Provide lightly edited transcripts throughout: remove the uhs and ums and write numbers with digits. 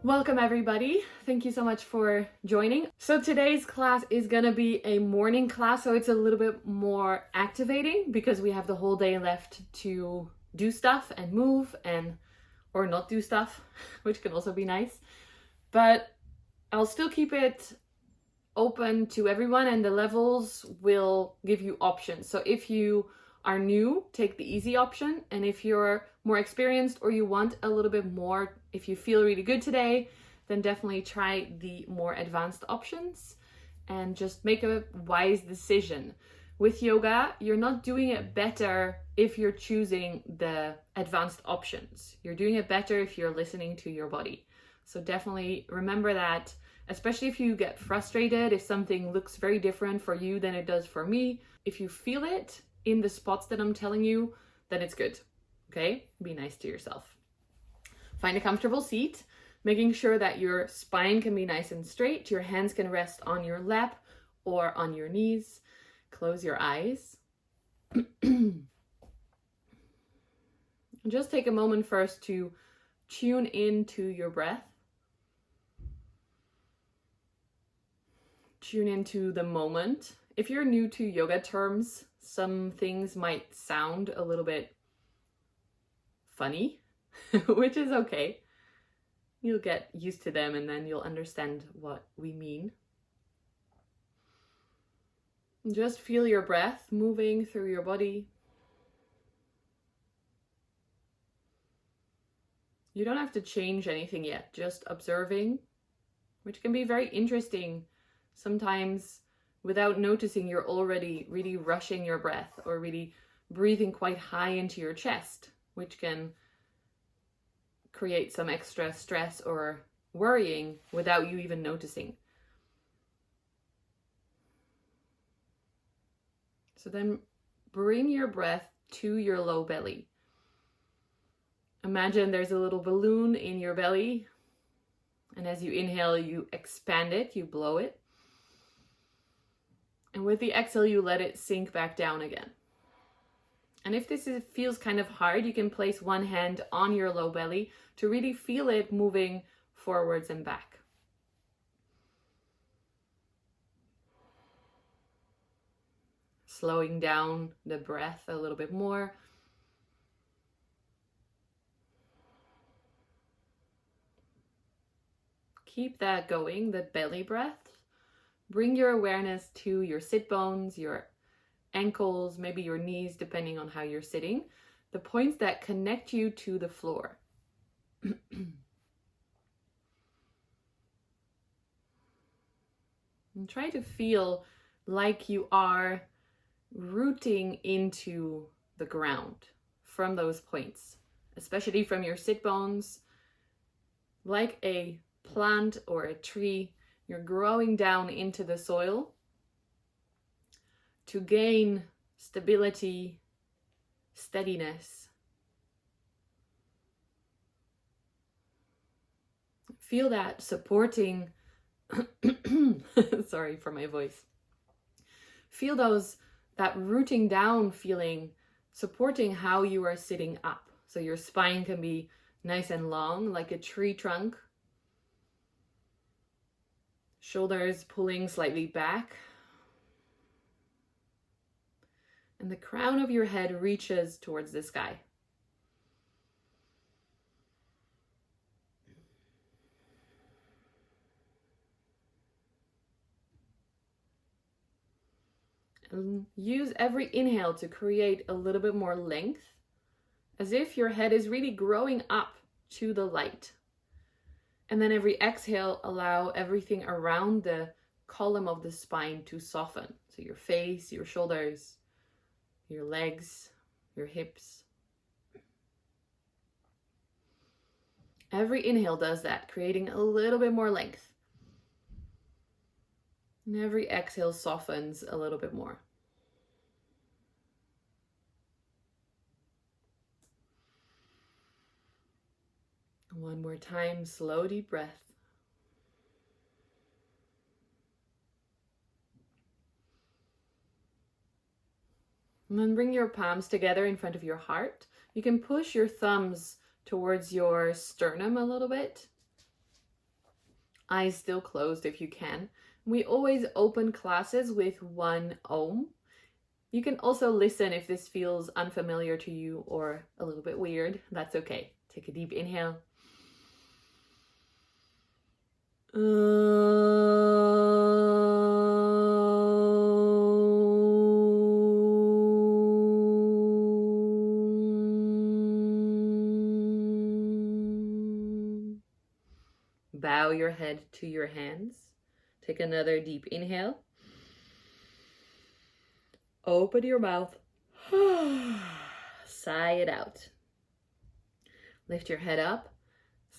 Welcome everybody. Thank you so much for joining. So today's class is gonna be a morning class, so it's a little bit more activating because we have the whole day left to do stuff and move or not do stuff, which can also be nice. But I'll still keep it open to everyone and the levels will give you options. So if you are new, take the easy option, and if you're more experienced or you want a little bit more, if you feel really good today, then definitely try the more advanced options and just make a wise decision. With yoga, you're not doing it better if you're choosing the advanced options. You're doing it better if you're listening to your body. So definitely remember that, especially if you get frustrated, if something looks very different for you than it does for me. If you feel it in the spots that I'm telling you, then it's good. Okay? Be nice to yourself. Find a comfortable seat, making sure that your spine can be nice and straight. Your hands can rest on your lap or on your knees. Close your eyes. Just take a moment first to tune into your breath. Tune into the moment. If you're new to yoga terms, some things might sound a little bit funny, which is okay. You'll get used to them and then you'll understand what we mean. Just feel your breath moving through your body. You don't have to change anything yet, just observing, which can be very interesting. Sometimes without noticing, you're already really rushing your breath or really breathing quite high into your chest, which can create some extra stress or worrying without you even noticing. So then bring your breath to your low belly. Imagine there's a little balloon in your belly, and as you inhale, you expand it, you blow it. And with the exhale, you let it sink back down again. And if feels kind of hard, you can place one hand on your low belly to really feel it moving forwards and back. Slowing down the breath a little bit more. Keep that going, the belly breath. Bring your awareness to your sit bones, your ankles, maybe your knees, depending on how you're sitting. The points that connect you to the floor. And try to feel like you are rooting into the ground from those points, especially from your sit bones, like a plant or a tree. You're growing down into the soil to gain stability, steadiness. Feel that supporting, sorry for my voice. Feel that rooting down feeling, supporting how you are sitting up. So your spine can be nice and long, like a tree trunk. Shoulders pulling slightly back. And the crown of your head reaches towards the sky. And use every inhale to create a little bit more length, as if your head is really growing up to the light. And then every exhale, allow everything around the column of the spine to soften. So your face, your shoulders, your legs, your hips. Every inhale does that, creating a little bit more length. And every exhale softens a little bit more. One more time, slow deep breath. And then bring your palms together in front of your heart. You can push your thumbs towards your sternum a little bit. eyes still closed if you can. We always open classes with 1 Om. You can also listen if this feels unfamiliar to you or a little bit weird. That's okay. Take a deep inhale. Bow your head to your hands. Take another deep inhale. Open your mouth. Sigh it out. Lift your head up.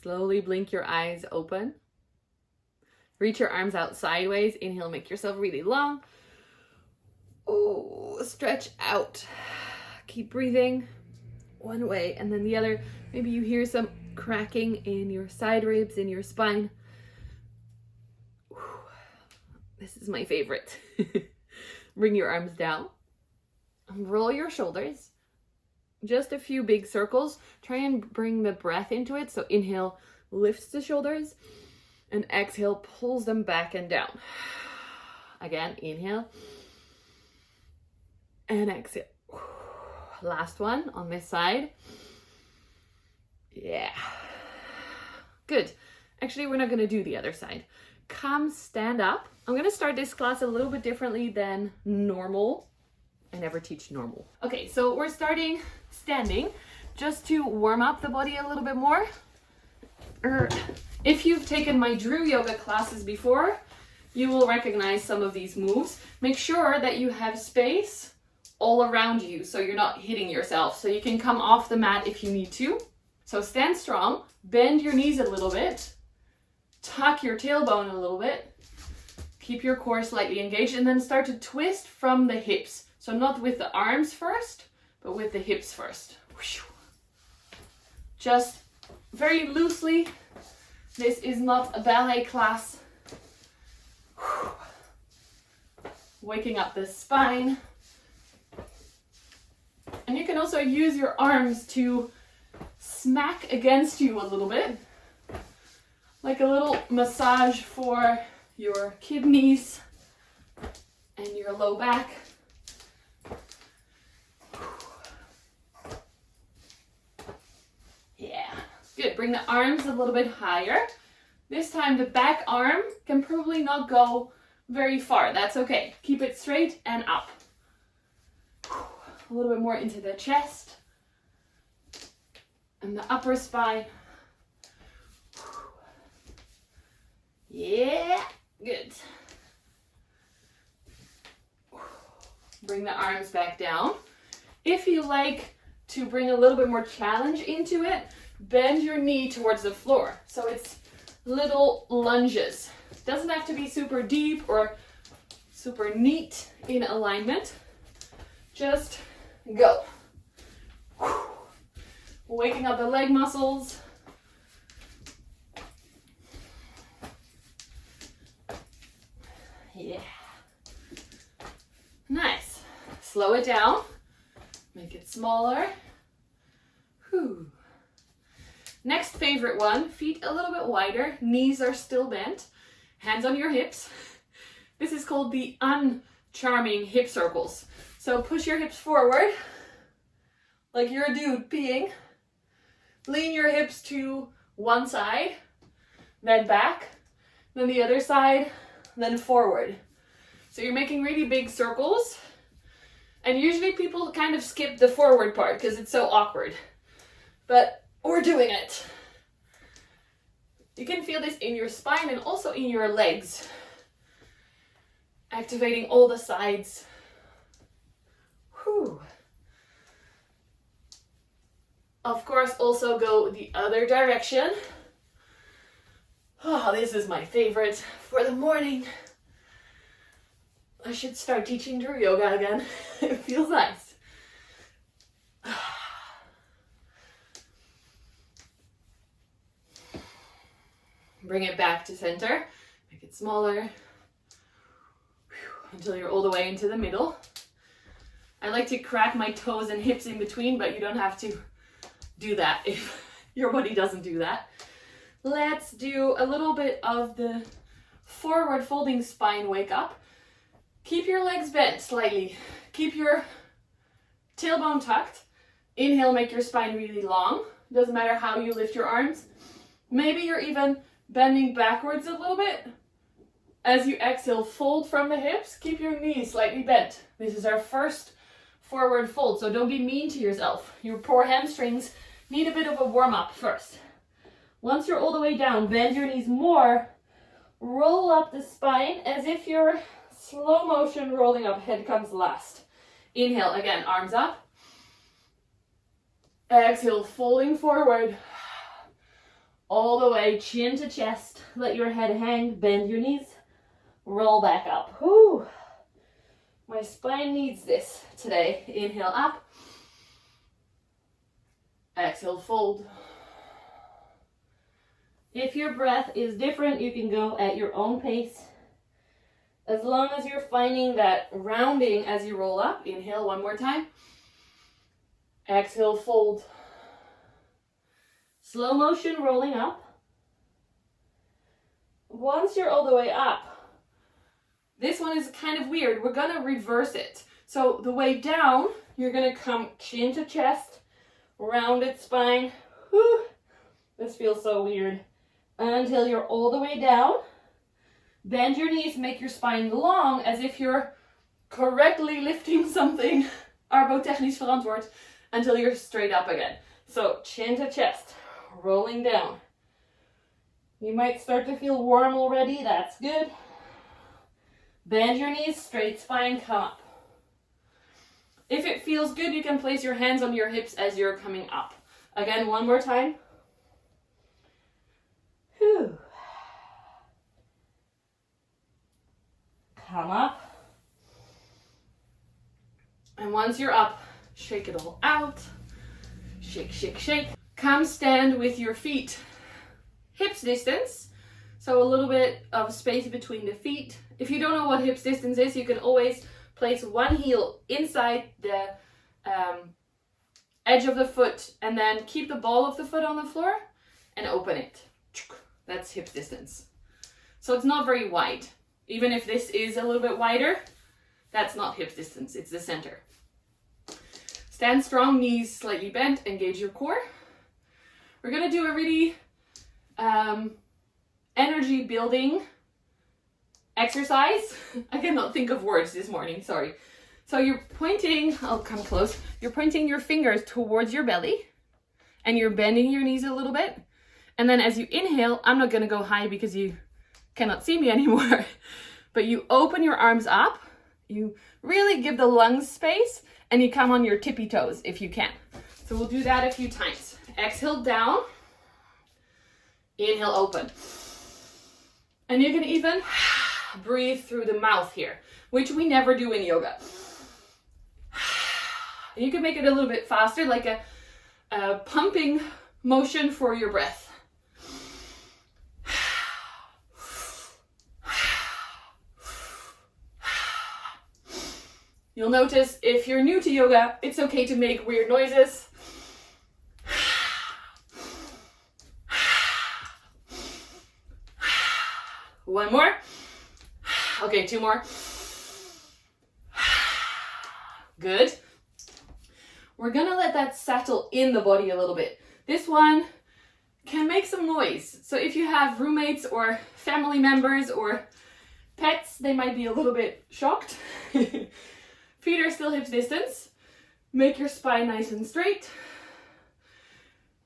Slowly blink your eyes open. Reach your arms out sideways. Inhale, make yourself really long. Oh, stretch out. Keep breathing one way and then the other. Maybe you hear some cracking in your side ribs, in your spine. This is my favorite. Bring your arms down. Roll your shoulders. Just a few big circles. Try and bring the breath into it. So inhale, lifts the shoulders, and exhale, pulls them back and down. Again, inhale and exhale. Last one on this side. Yeah. Good. Actually, we're not going to do the other side. Come stand up. I'm going to start this class a little bit differently than normal. I never teach normal. Okay, so we're starting standing just to warm up the body a little bit more. If you've taken my Drew yoga classes before, you will recognize some of these moves. Make sure that you have space all around you so you're not hitting yourself. So you can come off the mat if you need to. So stand strong, bend your knees a little bit, tuck your tailbone a little bit, keep your core slightly engaged, and then start to twist from the hips. So not with the arms first, but with the hips first. Just very loosely. This is not a ballet class. Waking up the spine. And you can also use your arms to smack against you a little bit. Like a little massage for your kidneys and your low back. Yeah, good. Bring the arms a little bit higher. This time the back arm can probably not go very far. That's okay. Keep it straight and up. A little bit more into the chest and the upper spine. Yeah, good. Bring the arms back down. If you like to bring a little bit more challenge into it, bend your knee towards the floor. So it's little lunges. Doesn't have to be super deep or super neat in alignment. Just go. Waking up the leg muscles. Yeah. Nice. Slow it down. Make it smaller. Whew. Next favorite one, feet a little bit wider, knees are still bent, hands on your hips. This is called the uncharming hip circles. So push your hips forward, like you're a dude peeing. Lean your hips to one side, then back, then the other side, then forward. So you're making really big circles. And usually people kind of skip the forward part because it's so awkward. But we're doing it. You can feel this in your spine and also in your legs. Activating all the sides. Whew. Of course, also go the other direction. Oh, this is my favorite for the morning. I should start teaching Drew yoga again. It feels nice. Bring it back to center. Make it smaller. Until you're all the way into the middle. I like to crack my toes and hips in between, but you don't have to do that if your body doesn't do that. Let's do a little bit of the forward folding spine wake up. Keep your legs bent slightly. Keep your tailbone tucked. Inhale, make your spine really long. Doesn't matter how you lift your arms. Maybe you're even bending backwards a little bit. As you exhale, fold from the hips. Keep your knees slightly bent. This is our first forward fold, so don't be mean to yourself. Your poor hamstrings need a bit of a warm-up first. Once you're all the way down, bend your knees more. Roll up the spine as if you're slow motion rolling up. Head comes last. Inhale, again, arms up. Exhale, folding forward. All the way, chin to chest. Let your head hang, bend your knees. Roll back up. Whew. My spine needs this today. Inhale up. Exhale, fold. If your breath is different, you can go at your own pace. As long as you're finding that rounding as you roll up. Inhale one more time. Exhale, fold. Slow motion rolling up. Once you're all the way up, this one is kind of weird. We're going to reverse it. So the way down, you're going to come chin to chest, rounded spine. Whew. This feels so weird. Until you're all the way down. Bend your knees, make your spine long as if you're correctly lifting something. Arbotechnisch verantwoord. Until you're straight up again. So chin to chest, rolling down. You might start to feel warm already. That's good. Bend your knees, straight spine, come up. If it feels good, you can place your hands on your hips as you're coming up. Again, one more time. Whew. Come up. And once you're up, shake it all out. Shake, shake, shake. Come stand with your feet hips distance. So a little bit of space between the feet. If you don't know what hips distance is, you can always place one heel inside the edge of the foot and then keep the ball of the foot on the floor and open it. That's hips distance. So it's not very wide. Even if this is a little bit wider, that's not hips distance, it's the center. Stand strong, knees slightly bent, engage your core. We're gonna do a really energy building exercise. I cannot think of words this morning, sorry. So you're pointing, I'll come close. You're pointing your fingers towards your belly and you're bending your knees a little bit. And then as you inhale, I'm not gonna go high because you cannot see me anymore, but you open your arms up, you really give the lungs space, and you come on your tippy toes if you can. So we'll do that a few times. Exhale down, inhale open. And you can even breathe through the mouth here, which we never do in yoga. You can make it a little bit faster, like a pumping motion for your breath. You'll notice if you're new to yoga, it's okay to make weird noises. One more. Okay, two more. Good. We're gonna let that settle in the body a little bit. This one can make some noise. So if you have roommates or family members or pets, they might be a little bit shocked. Feet are still hips distance. Make your spine nice and straight.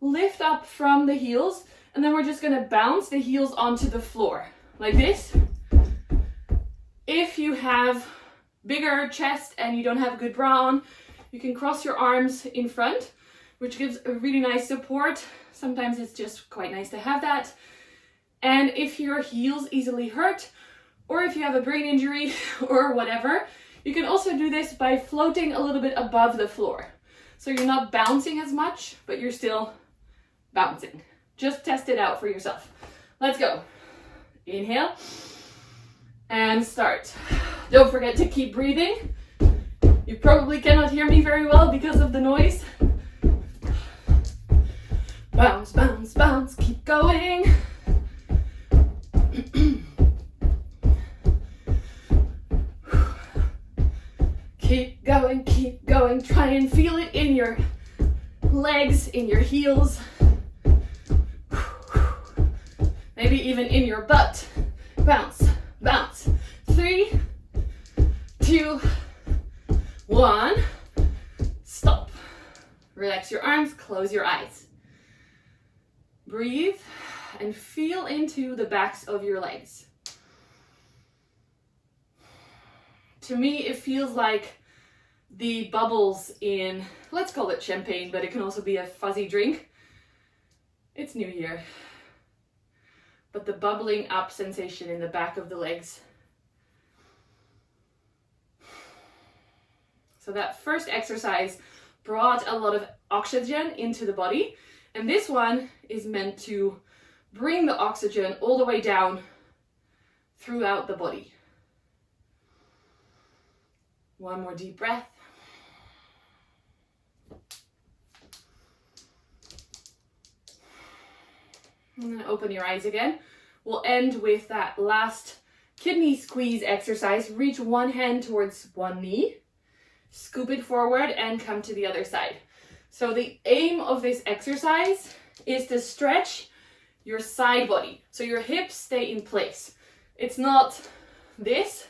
Lift up from the heels, and then we're just gonna bounce the heels onto the floor, like this. If you have bigger chest and you don't have a good bra on, you can cross your arms in front, which gives a really nice support. Sometimes it's just quite nice to have that. And if your heels easily hurt, or if you have a brain injury or whatever, you can also do this by floating a little bit above the floor. So you're not bouncing as much, but you're still bouncing. Just test it out for yourself. Let's go. Inhale and start. Don't forget to keep breathing. You probably cannot hear me very well because of the noise. Bounce, bounce, bounce, keep going. legs, in your heels, maybe even in your butt. Bounce, bounce. 3, 2, 1. Stop. Relax your arms, close your eyes. Breathe and feel into the backs of your legs. To me, it feels like the bubbles in, let's call it champagne, but it can also be a fuzzy drink. It's New Year. But the bubbling up sensation in the back of the legs. So that first exercise brought a lot of oxygen into the body, and this one is meant to bring the oxygen all the way down throughout the body. One more deep breath. And then open your eyes again. We'll end with that last kidney squeeze exercise. Reach one hand towards one knee, scoop it forward and come to the other side. So the aim of this exercise is to stretch your side body. So your hips stay in place. It's not this,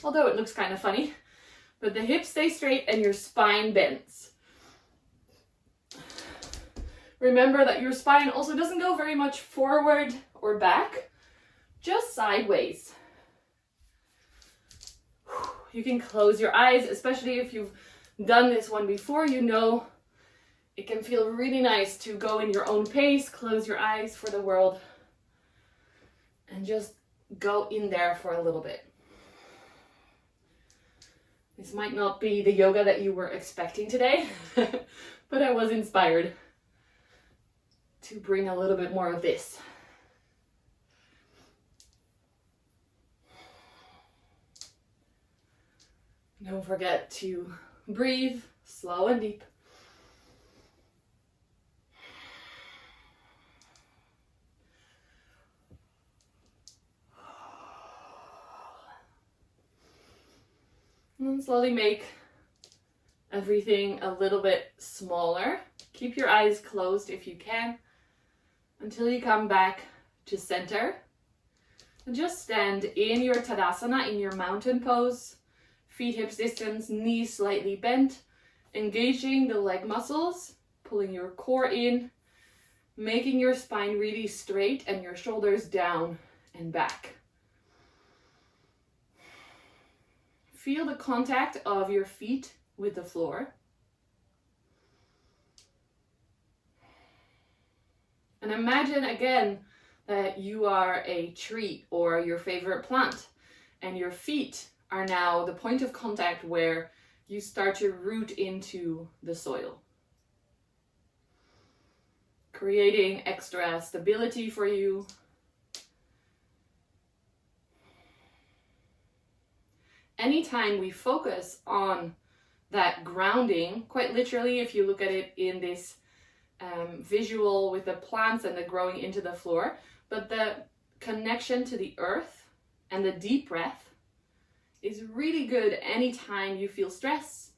although it looks kind of funny, but the hips stay straight and your spine bends. Remember that your spine also doesn't go very much forward or back, just sideways. You can close your eyes, especially if you've done this one before, you know it can feel really nice to go in your own pace, close your eyes for the world, and just go in there for a little bit. This might not be the yoga that you were expecting today, but I was inspired to bring a little bit more of this. Don't forget to breathe slow and deep. And then slowly make everything a little bit smaller. Keep your eyes closed if you can until you come back to center. And just stand in your Tadasana, in your mountain pose. Feet hips distance, knees slightly bent, engaging the leg muscles, pulling your core in, making your spine really straight and your shoulders down and back. Feel the contact of your feet with the floor. And imagine again that you are a tree or your favorite plant, and your feet are now the point of contact where you start to root into the soil, creating extra stability for you. Anytime we focus on that grounding, quite literally, if you look at it in this visual with the plants and the growing into the floor, but the connection to the earth and the deep breath is really good anytime you feel stress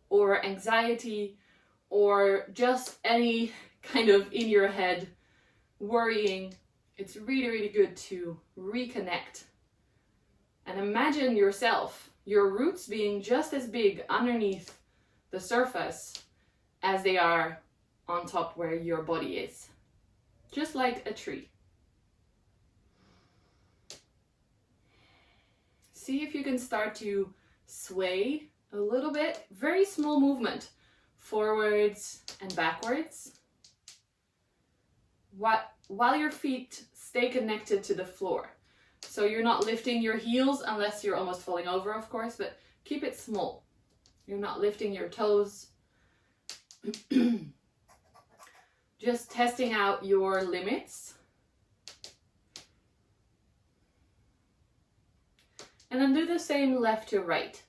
or anxiety or just any kind of in your head worrying. It's really, really good to reconnect and imagine yourself, your roots being just as big underneath the surface as they are on top where your body is, just like a tree. See if you can start to sway a little bit, very small movement, forwards and backwards, while your feet stay connected to the floor. So you're not lifting your heels unless you're almost falling over, of course, but keep it small. You're not lifting your toes. Just testing out your limits. And then do the same left to right.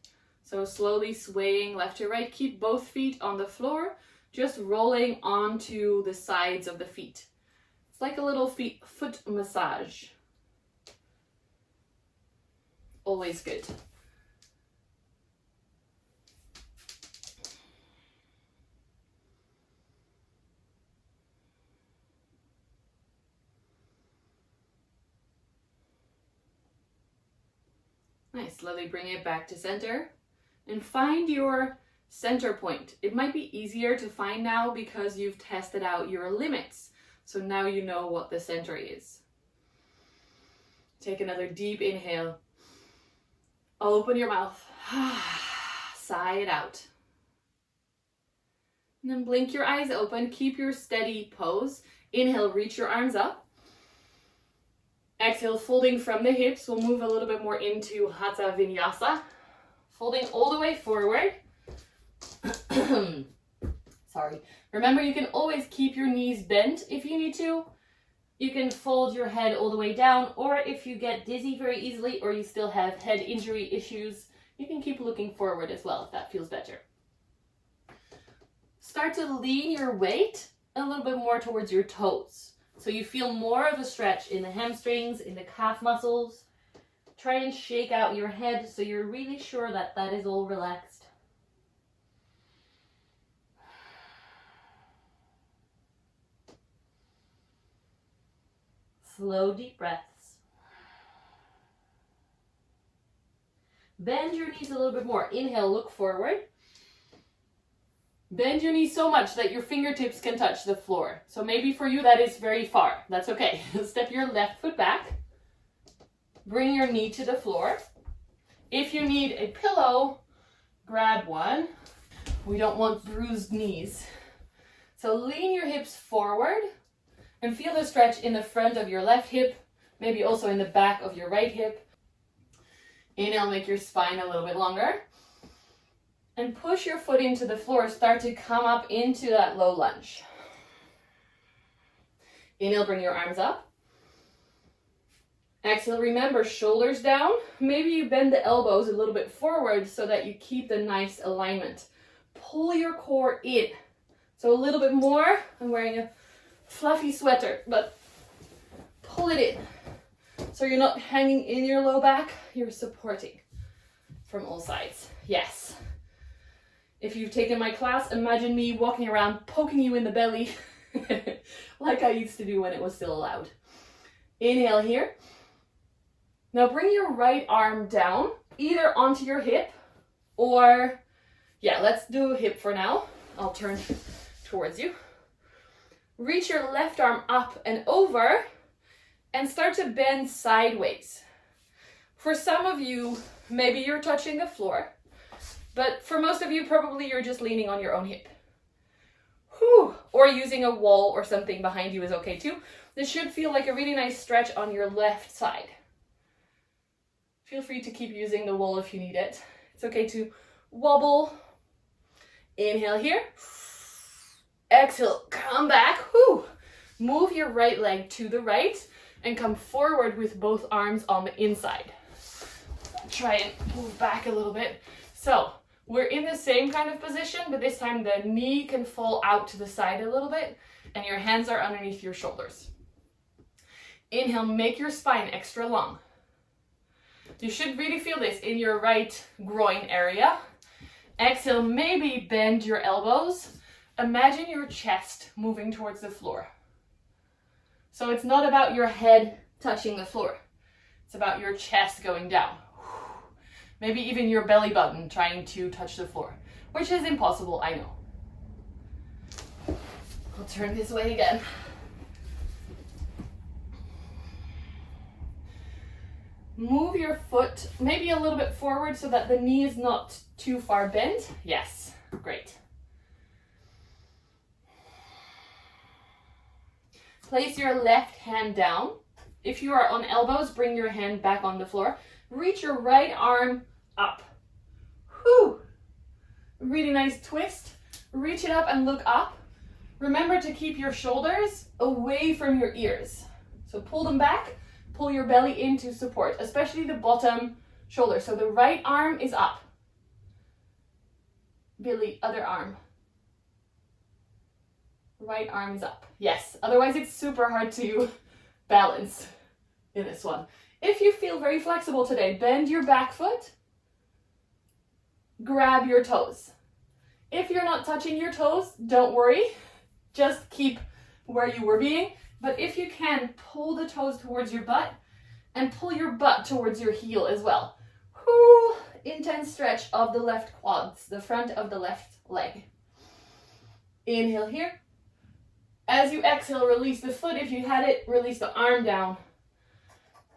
So slowly swaying left to right. Keep both feet on the floor, just rolling onto the sides of the feet. It's like a little foot massage. Always good. Nice. Slowly bring it back to center and find your center point. It might be easier to find now because you've tested out your limits. So now you know what the center is. Take another deep inhale. Open your mouth. Sigh it out. And then blink your eyes open. Keep your steady pose. Inhale, reach your arms up. Exhale, folding from the hips. We'll move a little bit more into Hatha Vinyasa. Folding all the way forward. Sorry. Remember, you can always keep your knees bent if you need to. You can fold your head all the way down, or if you get dizzy very easily or you still have head injury issues, you can keep looking forward as well if that feels better. Start to lean your weight a little bit more towards your toes. So you feel more of a stretch in the hamstrings, in the calf muscles. Try and shake out your head so you're really sure that that is all relaxed. Slow, deep breaths. Bend your knees a little bit more. Inhale, look forward. Bend your knees so much that your fingertips can touch the floor. So maybe for you that is very far. That's okay. Step your left foot back. Bring your knee to the floor. If you need a pillow, grab one. We don't want bruised knees. So lean your hips forward and feel the stretch in the front of your left hip, maybe also in the back of your right hip. Inhale, make your spine a little bit longer. And push your foot into the floor. Start to come up into that low lunge. Inhale, bring your arms up. Exhale, remember, shoulders down. Maybe you bend the elbows a little bit forward so that you keep the nice alignment. Pull your core in. So a little bit more. I'm wearing a fluffy sweater, but pull it in. So you're not hanging in your low back, you're supporting from all sides. Yes. If you've taken my class, imagine me walking around poking you in the belly like I used to do when it was still allowed. Inhale here. Now bring your right arm down, either onto your hip or, let's do hip for now. I'll turn towards you. Reach your left arm up and over and start to bend sideways. For some of you, maybe you're touching the floor, but for most of you, probably you're just leaning on your own hip. Whew. Or using a wall or something behind you is okay too. This should feel like a really nice stretch on your left side. Feel free to keep using the wall if you need it. It's okay to wobble. Inhale here. Exhale, come back. Whew. Move your right leg to the right and come forward with both arms on the inside. Try and move back a little bit. So we're in the same kind of position, but this time the knee can fall out to the side a little bit and your hands are underneath your shoulders. Inhale, make your spine extra long. You should really feel this in your right groin area. Exhale, maybe bend your elbows. Imagine your chest moving towards the floor. So it's not about your head touching the floor. It's about your chest going down. Maybe even your belly button trying to touch the floor, which is impossible, I know. I'll turn this way again. Move your foot maybe a little bit forward so that the knee is not too far bent. Yes, great. Place your left hand down. If you are on elbows, bring your hand back on the floor. Reach your right arm up. Whew. Really nice twist. Reach it up and look up. Remember to keep your shoulders away from your ears. So pull them back, pull your belly in to support, especially the bottom shoulder. So the right arm is up. Billy, other arm. Right arm is up. Yes, otherwise it's super hard to balance in this one. If you feel very flexible today, bend your back foot, grab your toes. If you're not touching your toes, don't worry. Just keep where you were being. But if you can, pull the toes towards your butt and pull your butt towards your heel as well. Whew. Intense stretch of the left quads, the front of the left leg. Inhale here. As you exhale, release the foot. If you had it, release the arm down.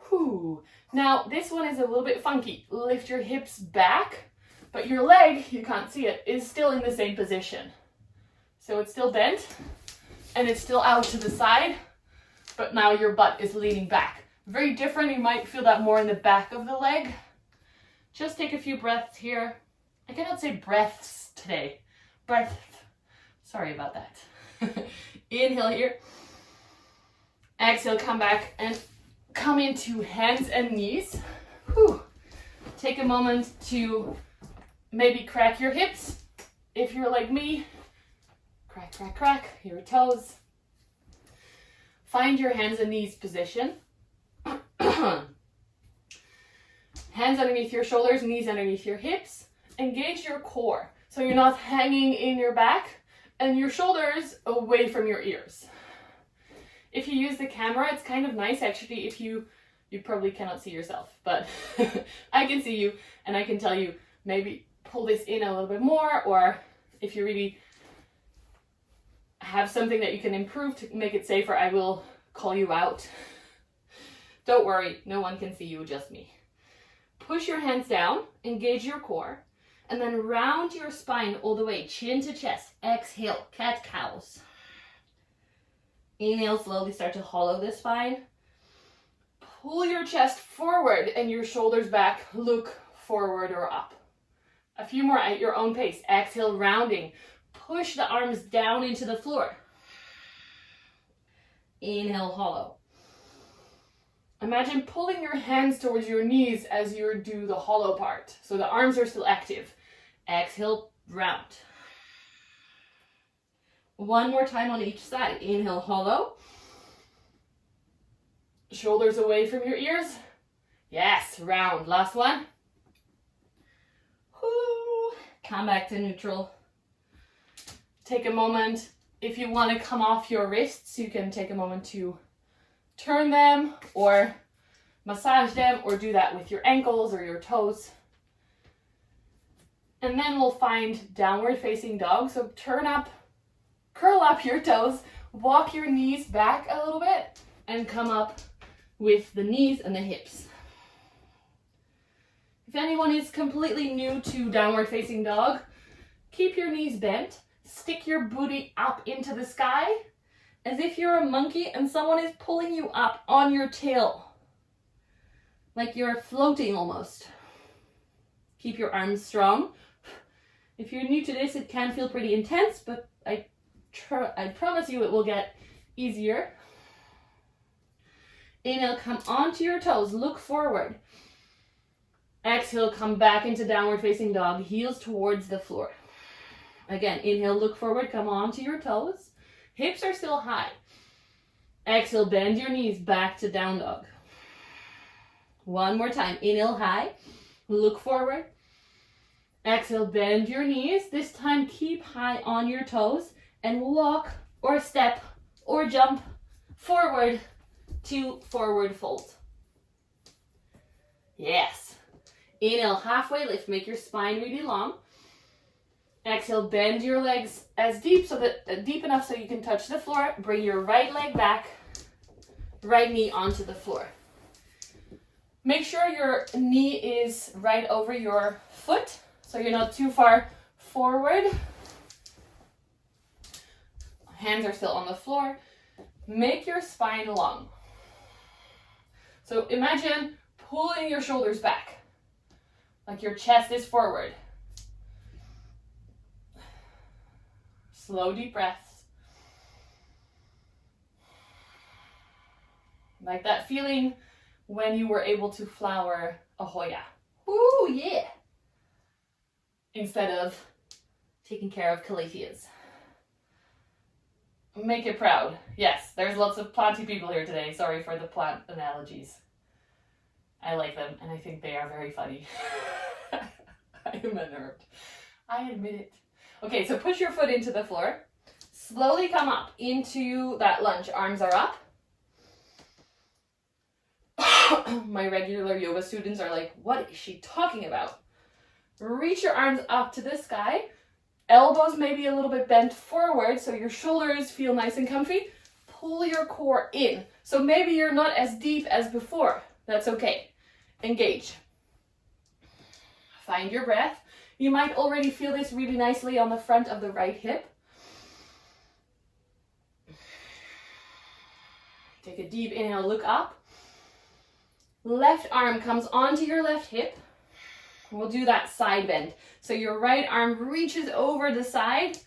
Whew. Now, this one is a little bit funky. Lift your hips back, but your leg, you can't see it, is still in the same position. So it's still bent, and it's still out to the side, but now your butt is leaning back. Very different. You might feel that more in the back of the leg. Just take a few breaths here. I cannot say breaths today. Breath. Sorry about that. Inhale here. Exhale, come back and come into hands and knees. Whew. Take a moment to maybe crack your hips. If you're like me, crack, crack, crack your toes. Find your hands and knees position. Hands underneath your shoulders, knees underneath your hips. Engage your core so you're not hanging in your back and your shoulders away from your ears. If you use the camera, it's kind of nice actually if you probably cannot see yourself, but I can see you and I can tell you maybe pull this in a little bit more, or if you really have something that you can improve to make it safer, I will call you out. Don't worry, no one can see you, just me. Push your hands down, engage your core, and then round your spine all the way, chin to chest. Exhale, cat-cows. Inhale, slowly start to hollow the spine. Pull your chest forward and your shoulders back. Look forward or up. A few more at your own pace. Exhale, rounding. Push the arms down into the floor. Inhale, hollow. Imagine pulling your hands towards your knees as you do the hollow part. So the arms are still active. Exhale, round. One more time on each side. Inhale, hollow. Shoulders away from your ears. Yes, round. Last one. Whoo. Come back to neutral. Take a moment. If you want to come off your wrists, you can take a moment to turn them or massage them, or do that with your ankles or your toes. And then we'll find downward facing dog. So turn up, curl up your toes, walk your knees back a little bit, and come up with the knees and the hips. If anyone is completely new to downward facing dog, keep your knees bent, stick your booty up into the sky, as if you're a monkey and someone is pulling you up on your tail. Like you're floating almost. Keep your arms strong. If you're new to this, it can feel pretty intense, but I promise you it will get easier. Inhale, come onto your toes, look forward. Exhale, come back into downward facing dog, heels towards the floor. Again, inhale, look forward, come onto your toes. Hips are still high. Exhale, bend your knees back to down dog. One more time. Inhale, high. Look forward. Exhale, bend your knees. This time, keep high on your toes and walk or step or jump forward to forward fold. Yes. Inhale, halfway lift. Make your spine really long. Exhale, bend your legs as deep enough so you can touch the floor. Bring your right leg back, right knee onto the floor. Make sure your knee is right over your foot, so you're not too far forward. Hands are still on the floor. Make your spine long. So imagine pulling your shoulders back, like your chest is forward. Slow, deep breaths. Like that feeling when you were able to flower a Hoya. Ooh, yeah. Instead of taking care of calatheas. Make it proud. Yes, there's lots of planty people here today. Sorry for the plant analogies. I like them and I think they are very funny. I am unnerved. I admit it. Okay, so push your foot into the floor. Slowly come up into that lunge. Arms are up. My regular yoga students are like, what is she talking about? Reach your arms up to the sky. Elbows maybe a little bit bent forward so your shoulders feel nice and comfy. Pull your core in. So maybe you're not as deep as before. That's okay. Engage. Find your breath. You might already feel this really nicely on the front of the right hip. Take a deep inhale, look up. Left arm comes onto your left hip. We'll do that side bend. So your right arm reaches over the side,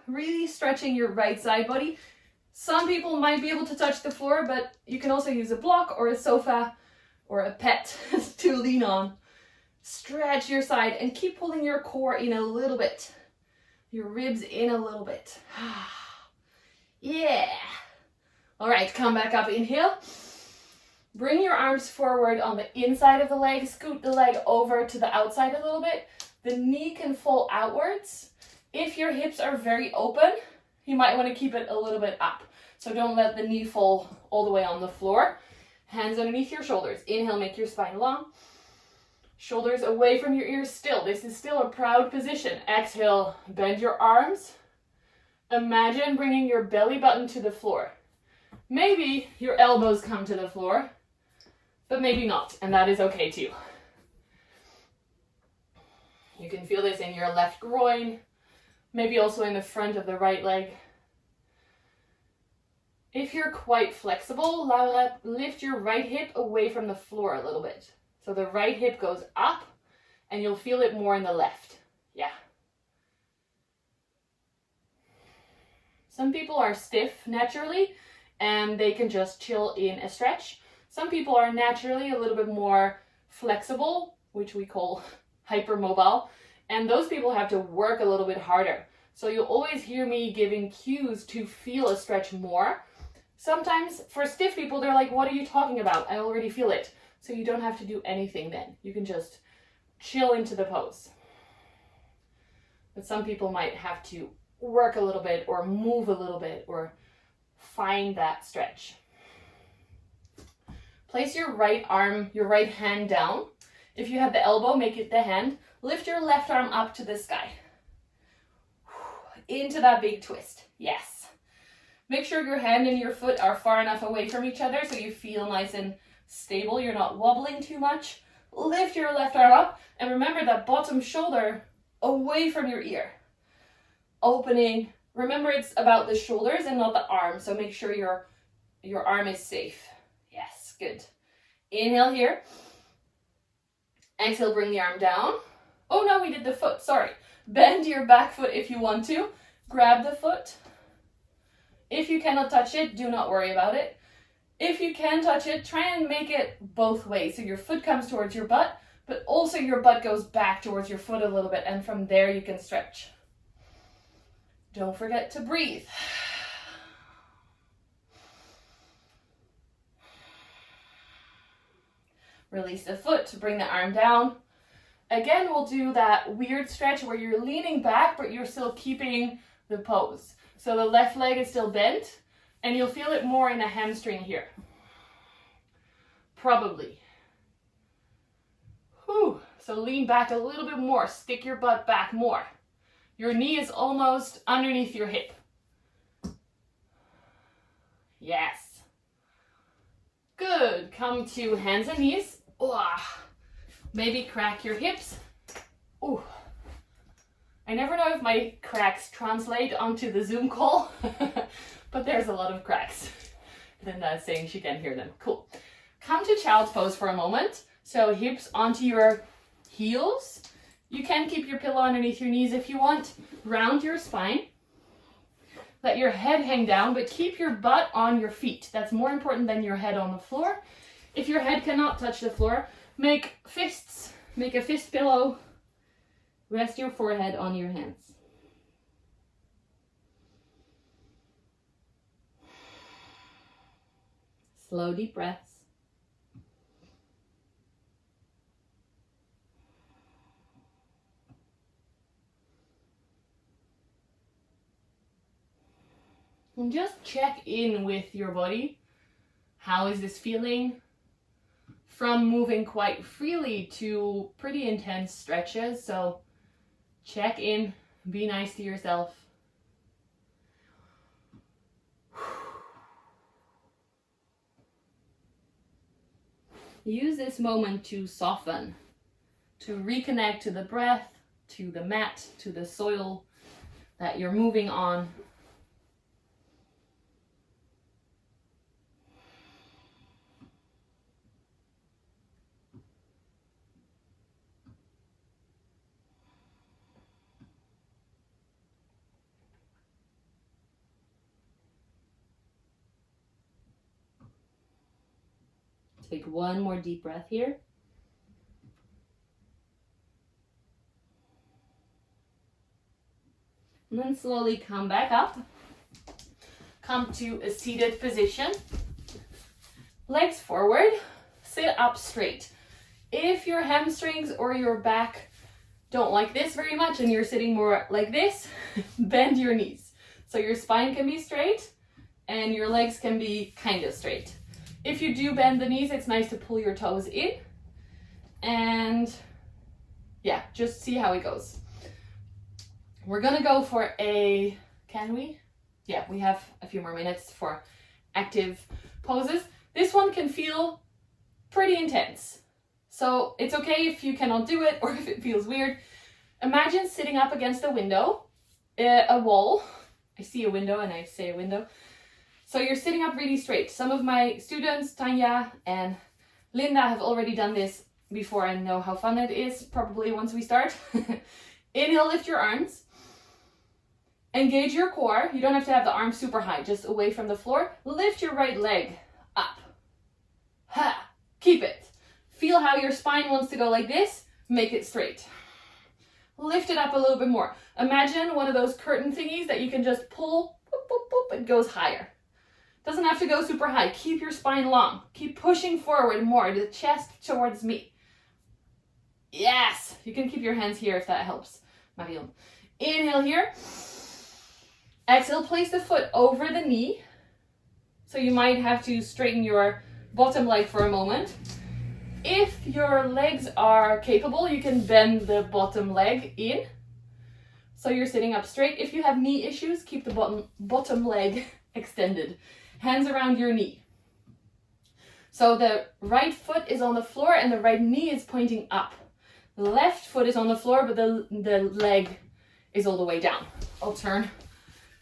really stretching your right side body. Some people might be able to touch the floor, but you can also use a block or a sofa or a pet to lean on. Stretch your side and keep pulling your core in a little bit. Your ribs in a little bit. Yeah. All right, come back up, inhale. Bring your arms forward on the inside of the leg. Scoot the leg over to the outside a little bit. The knee can fall outwards. If your hips are very open, you might want to keep it a little bit up. So don't let the knee fall all the way on the floor. Hands underneath your shoulders. Inhale, make your spine long. Shoulders away from your ears still. This is still a proud position. Exhale, bend your arms. Imagine bringing your belly button to the floor. Maybe your elbows come to the floor, but maybe not, and that is okay too. You can feel this in your left groin, maybe also in the front of the right leg. If you're quite flexible, lift your right hip away from the floor a little bit. So the right hip goes up, and you'll feel it more in the left. Yeah. Some people are stiff naturally, and they can just chill in a stretch. Some people are naturally a little bit more flexible, which we call hypermobile, and those people have to work a little bit harder. So you'll always hear me giving cues to feel a stretch more. Sometimes for stiff people, they're like, what are you talking about? I already feel it. So you don't have to do anything then. You can just chill into the pose. But some people might have to work a little bit or move a little bit or find that stretch. Place your right arm, your right hand down. If you have the elbow, make it the hand. Lift your left arm up to the sky. Into that big twist. Yes. Make sure your hand and your foot are far enough away from each other so you feel nice and stable. You're not wobbling too much. Lift your left arm up and remember that bottom shoulder away from your ear. Opening. Remember, it's about the shoulders and not the arm, so make sure your arm is safe. Yes, good. Inhale here. Exhale, bring the arm down. Oh no, we did the foot, sorry. Bend your back foot if you want to. Grab the foot. If you cannot touch it, do not worry about it. If you can touch it, try and make it both ways. So your foot comes towards your butt, but also your butt goes back towards your foot a little bit, and from there you can stretch. Don't forget to breathe. Release the foot to bring the arm down. Again, we'll do that weird stretch where you're leaning back, but you're still keeping the pose. So the left leg is still bent, and you'll feel it more in the hamstring here. Probably. Whew. So lean back a little bit more. Stick your butt back more. Your knee is almost underneath your hip. Yes. Good. Come to hands and knees. Maybe crack your hips. Ooh. I never know if my cracks translate onto the Zoom call, but there's a lot of cracks. Linda's saying she can hear them. Cool. Come to child's pose for a moment. So hips onto your heels. You can keep your pillow underneath your knees if you want. Round your spine. Let your head hang down, but keep your butt on your feet. That's more important than your head on the floor. If your head cannot touch the floor, make fists. Make a fist pillow. Rest your forehead on your hands. Slow, deep breaths. And just check in with your body. How is this feeling? from moving quite freely to pretty intense stretches. So check in, be nice to yourself. Use this moment to soften, to reconnect to the breath, to the mat, to the soil that you're moving on. Take one more deep breath here. And then slowly come back up. Come to a seated position. Legs forward. Sit up straight. If your hamstrings or your back don't like this very much and you're sitting more like this, bend your knees. So your spine can be straight and your legs can be kind of straight. If you do bend the knees, it's nice to pull your toes in. And yeah, just see how it goes. We're gonna go for a, can we? Yeah, we have a few more minutes for active poses. This one can feel pretty intense. So it's okay if you cannot do it or if it feels weird. Imagine sitting up against a window, a wall. I see a window and I say a window. So you're sitting up really straight. Some of my students, Tanya and Linda, have already done this before and know how fun it is, probably once we start. Inhale, lift your arms. Engage your core. You don't have to have the arms super high, just away from the floor. Lift your right leg up. Ha! Keep it. Feel how your spine wants to go like this. Make it straight. Lift it up a little bit more. Imagine one of those curtain thingies that you can just pull, boop, boop, boop, it goes higher. Doesn't have to go super high. Keep your spine long. Keep pushing forward more, the chest towards me. Yes! You can keep your hands here if that helps. Marion. Inhale here. Exhale, place the foot over the knee. So you might have to straighten your bottom leg for a moment. If your legs are capable, you can bend the bottom leg in. So you're sitting up straight. If you have knee issues, keep the bottom leg extended. Hands around your knee. So the right foot is on the floor and the right knee is pointing up. The left foot is on the floor, but the leg is all the way down. I'll turn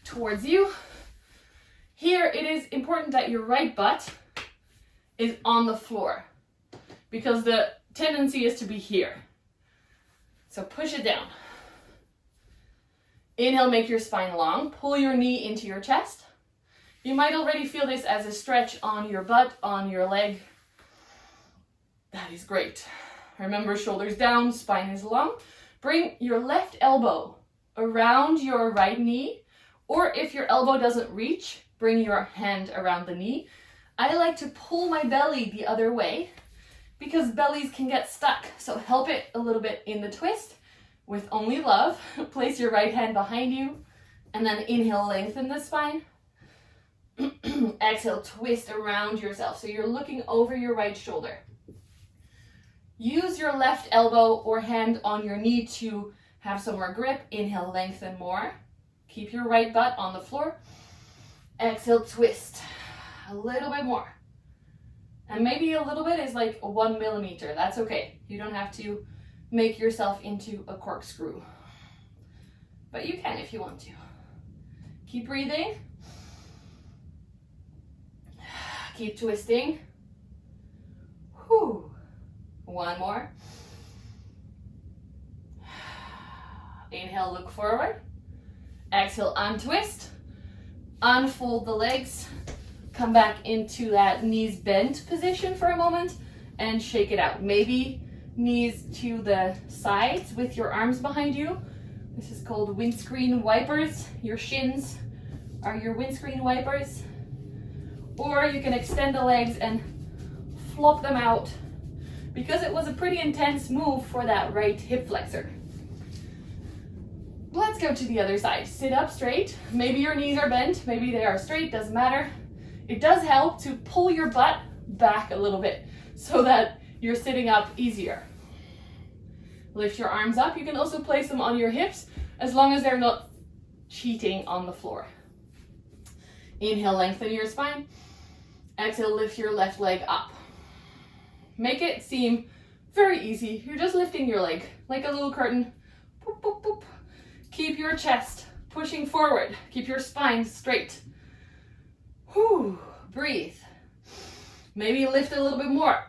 towards you. Here it is important that your right butt is on the floor because the tendency is to be here. So push it down. Inhale, make your spine long. Pull your knee into your chest. You might already feel this as a stretch on your butt, on your leg. That is great. Remember, shoulders down, spine is long. Bring your left elbow around your right knee, or if your elbow doesn't reach, bring your hand around the knee. I like to pull my belly the other way because bellies can get stuck. So help it a little bit in the twist with only love. Place your right hand behind you and then inhale, lengthen the spine. Exhale, twist around yourself. So you're looking over your right shoulder. Use your left elbow or hand on your knee to have some more grip. Inhale, lengthen more. Keep your right butt on the floor. Exhale, twist. A little bit more. And maybe a little bit is like 1 millimeter. That's okay. You don't have to make yourself into a corkscrew. But you can if you want to. Keep breathing. Keep twisting. Whew. One more. Inhale, look forward. Exhale, untwist. Unfold the legs. Come back into that knees bent position for a moment and shake it out. Maybe knees to the sides with your arms behind you. This is called windscreen wipers. Your shins are your windscreen wipers. Or you can extend the legs and flop them out because it was a pretty intense move for that right hip flexor. Let's go to the other side. Sit up straight. Maybe your knees are bent, maybe they are straight, doesn't matter. It does help to pull your butt back a little bit so that you're sitting up easier. Lift your arms up. You can also place them on your hips as long as they're not cheating on the floor. Inhale, lengthen your spine. Exhale, lift your left leg up. Make it seem very easy. You're just lifting your leg like a little curtain. Boop, boop, boop. Keep your chest pushing forward. Keep your spine straight. Whew. Breathe. Maybe lift a little bit more.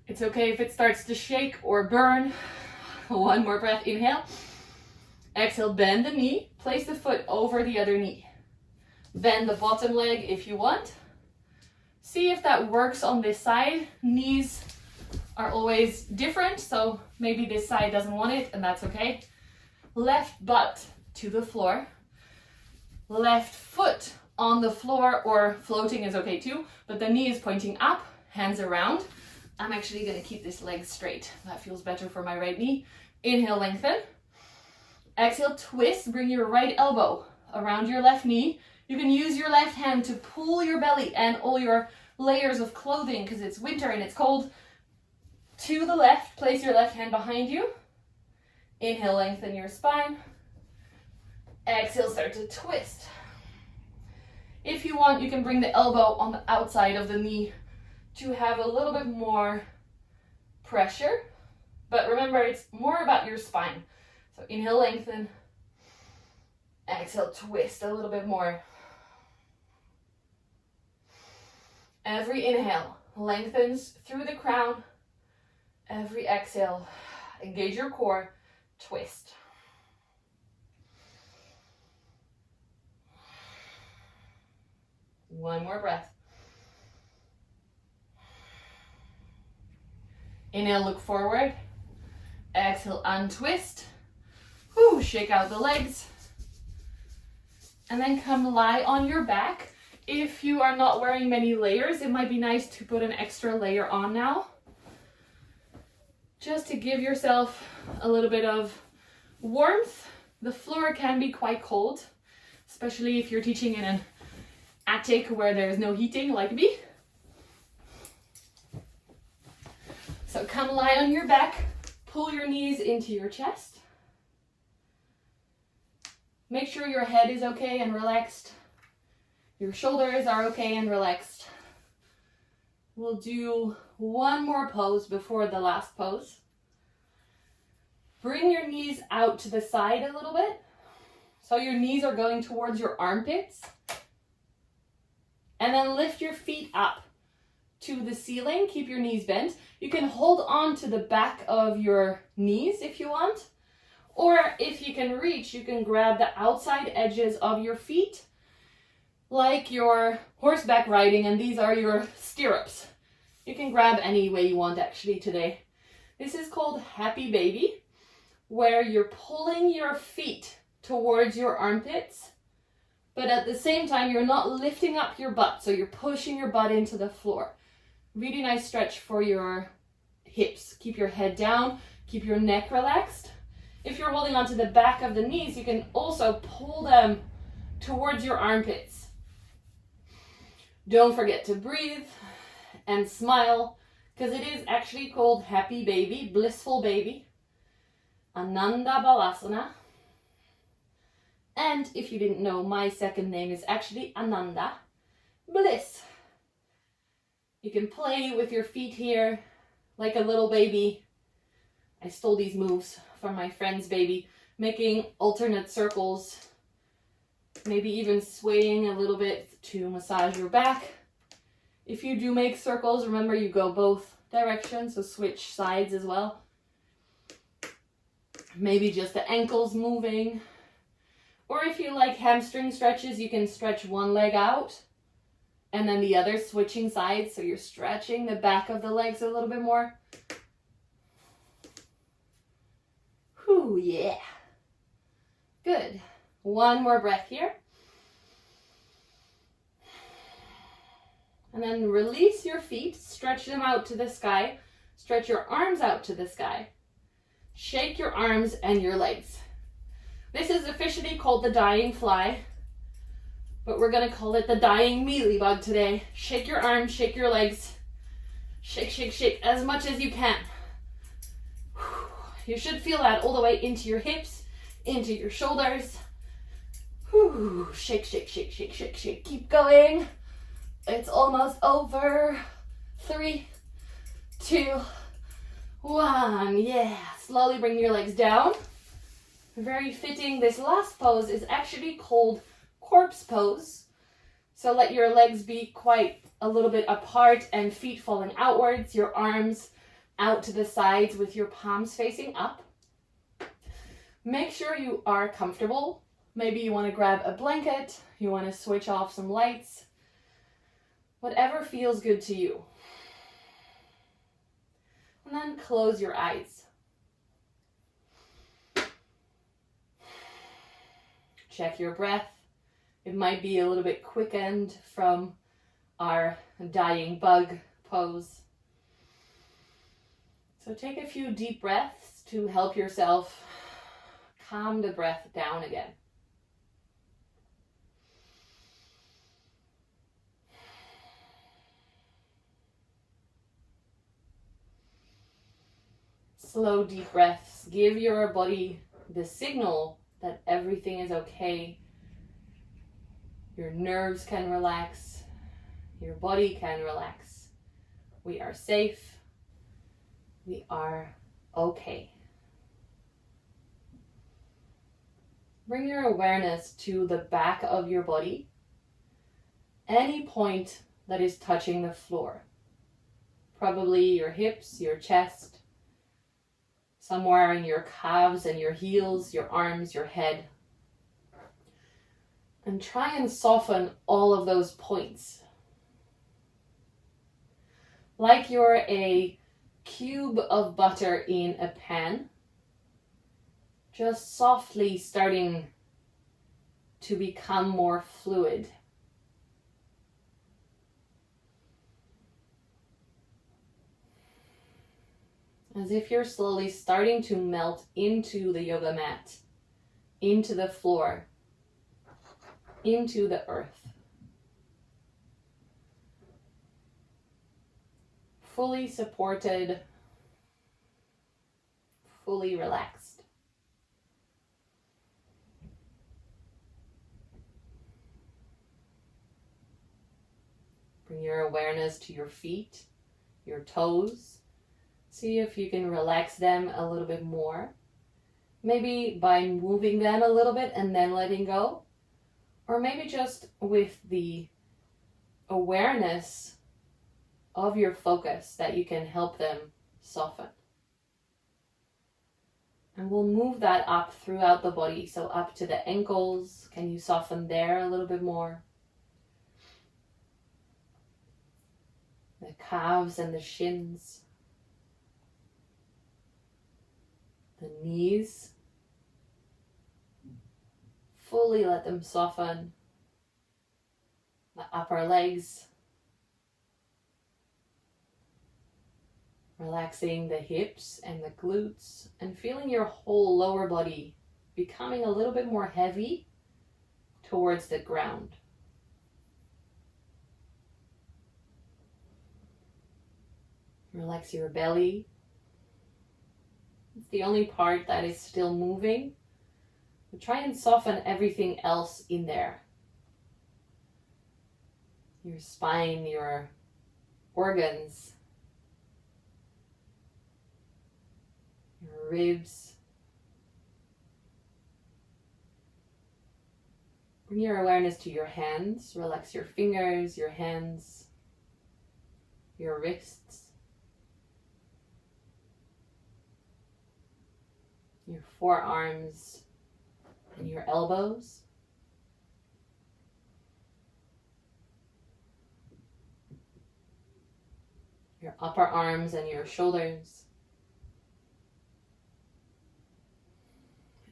It's okay if it starts to shake or burn. One more breath. Inhale. Exhale, bend the knee. Place the foot over the other knee. Bend the bottom leg if you want. See if that works on this side. Knees are always different, so maybe this side doesn't want it, and that's okay. Left butt to the floor. Left foot on the floor, or floating is okay too, but the knee is pointing up, hands around. I'm actually gonna keep this leg straight. That feels better for my right knee. Inhale, lengthen. Exhale, twist. Bring your right elbow around your left knee. You can use your left hand to pull your belly and all your layers of clothing, because it's winter and it's cold, to the left. Place your left hand behind you. Inhale, lengthen your spine. Exhale, start to twist. If you want, you can bring the elbow on the outside of the knee to have a little bit more pressure. But remember, it's more about your spine. So inhale, lengthen. Exhale, twist a little bit more. Every inhale lengthens through the crown. Every exhale, engage your core, twist. One more breath. Inhale, look forward. Exhale, untwist. Whew, shake out the legs. And then come lie on your back. If you are not wearing many layers, it might be nice to put an extra layer on now. Just to give yourself a little bit of warmth. The floor can be quite cold, especially if you're teaching in an attic where there's no heating like me. So come lie on your back, pull your knees into your chest. Make sure your head is okay and relaxed. Your shoulders are okay and relaxed. We'll do one more pose before the last pose. Bring your knees out to the side a little bit. So your knees are going towards your armpits. And then lift your feet up to the ceiling. Keep your knees bent. You can hold on to the back of your knees if you want. Or if you can reach, you can grab the outside edges of your feet like you're horseback riding, and these are your stirrups. You can grab any way you want actually today. This is called Happy Baby, where you're pulling your feet towards your armpits, but at the same time, you're not lifting up your butt, so you're pushing your butt into the floor. Really nice stretch for your hips. Keep your head down, keep your neck relaxed. If you're holding onto the back of the knees, you can also pull them towards your armpits. Don't forget to breathe and smile, because it is actually called Happy Baby, Blissful Baby, Ananda Balasana. And if you didn't know, my second name is actually Ananda, Bliss. You can play with your feet here like a little baby. I stole these moves from my friend's baby, making alternate circles, maybe even swaying a little bit to massage your back. If you do make circles, remember you go both directions, so switch sides as well. Maybe just the ankles moving. Or if you like hamstring stretches, you can stretch one leg out and then the other, switching sides, so you're stretching the back of the legs a little bit more. Whew, yeah. Good. One more breath here. And then release your feet, stretch them out to the sky, stretch your arms out to the sky. Shake your arms and your legs. This is officially called the dying fly, but we're gonna call it the dying mealy bug today. Shake your arms, shake your legs. Shake, shake, shake as much as you can. You should feel that all the way into your hips, into your shoulders. Shake, shake, shake, shake, shake, shake. Keep going. It's almost over. 3, 2, 1. Yeah. Slowly bring your legs down. Very fitting. This last pose is actually called corpse pose. So let your legs be quite a little bit apart and feet falling outwards, your arms out to the sides with your palms facing up. Make sure you are comfortable. Maybe you want to grab a blanket, you want to switch off some lights, whatever feels good to you. And then close your eyes. Check your breath. It might be a little bit quickened from our dying bug pose. So take a few deep breaths to help yourself calm the breath down again. Slow, deep breaths. Give your body the signal that everything is okay. Your nerves can relax. Your body can relax. We are safe. We are okay. Bring your awareness to the back of your body. Any point that is touching the floor. Probably your hips, your chest, somewhere in your calves and your heels, your arms, your head. And try and soften all of those points. Like you're a cube of butter in a pan, just softly starting to become more fluid. As if you're slowly starting to melt into the yoga mat, into the floor, into the earth. Fully supported, fully relaxed. Bring your awareness to your feet, your toes. See if you can relax them a little bit more. Maybe by moving them a little bit and then letting go. Or maybe just with the awareness of your focus that you can help them soften. And we'll move that up throughout the body. So up to the ankles. Can you soften there a little bit more? The calves and the shins. The knees. Fully let them soften. The upper legs. Relaxing the hips and the glutes and feeling your whole lower body becoming a little bit more heavy towards the ground. Relax your belly. It's the only part that is still moving. But try and soften everything else in there. Your spine, your organs, your ribs. Bring your awareness to your hands. Relax your fingers, your hands, your wrists, your forearms, and your elbows. Your upper arms and your shoulders.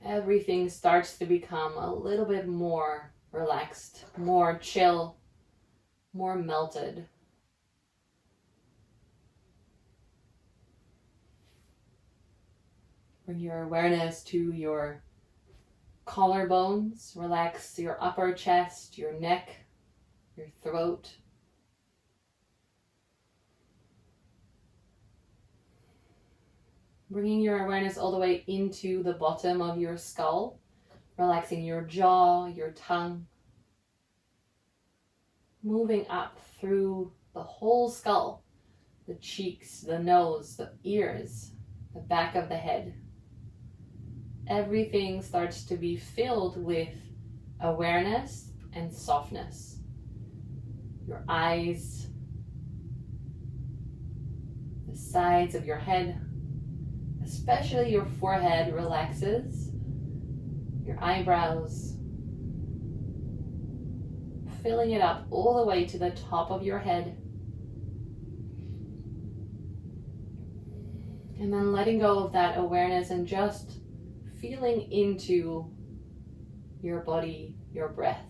Everything starts to become a little bit more relaxed, more chill, more melted. Bring your awareness to your collarbones, relax your upper chest, your neck, your throat. Bringing your awareness all the way into the bottom of your skull, relaxing your jaw, your tongue. Moving up through the whole skull, the cheeks, the nose, the ears, the back of the head. Everything starts to be filled with awareness and softness. Your eyes, the sides of your head, especially your forehead relaxes, your eyebrows, filling it up all the way to the top of your head. And then letting go of that awareness and just feeling into your body, your breath.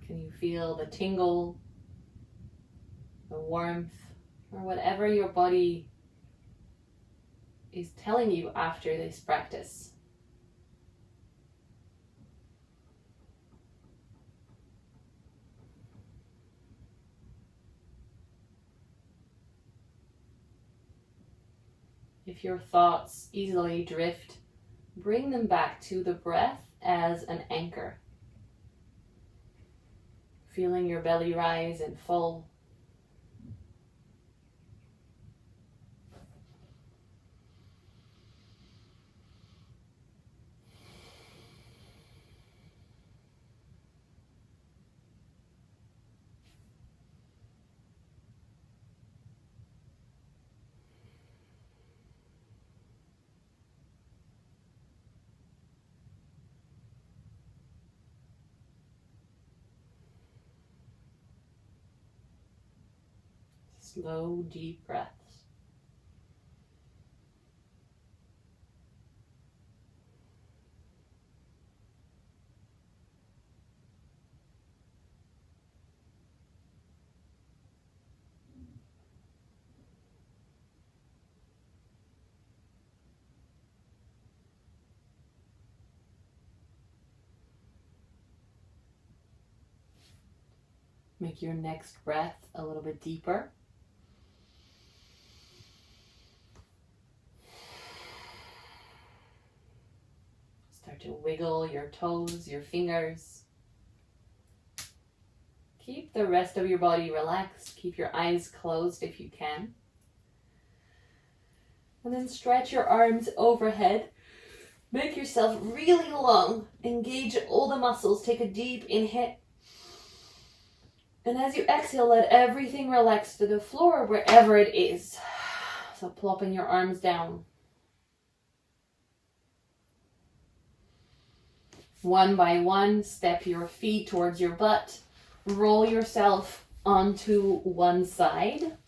Can you feel the tingle, the warmth, or whatever your body is telling you after this practice? If your thoughts easily drift, bring them back to the breath as an anchor. Feeling your belly rise and fall. Slow, deep breaths. Make your next breath a little bit deeper. Start to wiggle your toes, your fingers. Keep the rest of your body relaxed. Keep your eyes closed if you can. And then stretch your arms overhead. Make yourself really long. Engage all the muscles. Take a deep inhale. And as you exhale, let everything relax to the floor wherever it is. So plopping your arms down. One by one, step your feet towards your butt. Roll yourself onto one side.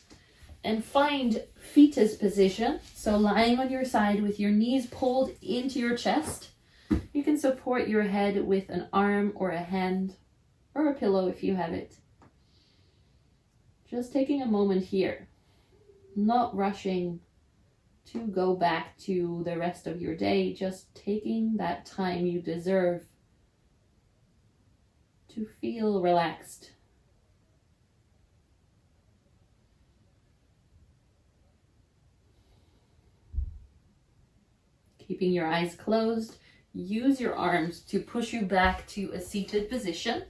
And find fetus position. So lying on your side with your knees pulled into your chest. You can support your head with an arm or a hand or a pillow if you have it. Just taking a moment here, not rushing to go back to the rest of your day, just taking that time you deserve to feel relaxed. Keeping your eyes closed, use your arms to push you back to a seated position.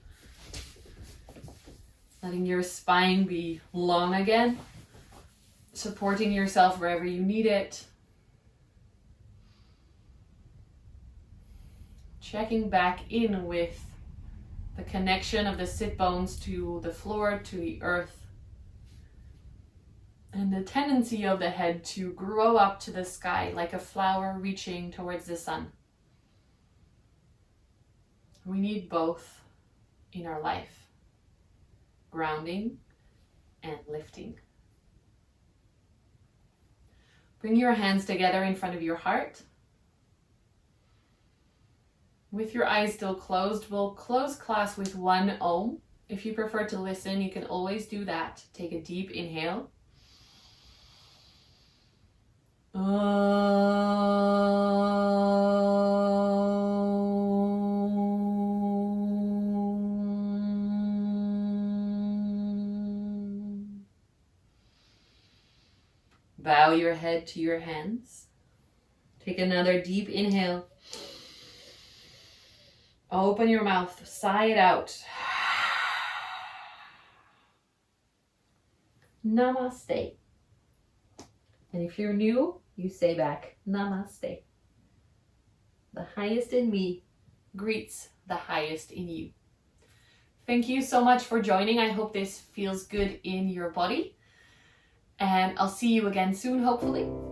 Letting your spine be long again. Supporting yourself wherever you need it. Checking back in with the connection of the sit bones to the floor, to the earth. And the tendency of the head to grow up to the sky like a flower reaching towards the sun. We need both in our life. Grounding and lifting. Bring your hands together in front of your heart. With your eyes still closed, we'll close class with one Om. If you prefer to listen, you can always do that. Take a deep inhale. Bow your head to your hands. Take another deep inhale. Open your mouth, sigh it out. Namaste. And if you're new, you say back, Namaste. The highest in me greets the highest in you. Thank you so much for joining. I hope this feels good in your body. And I'll see you again soon, hopefully.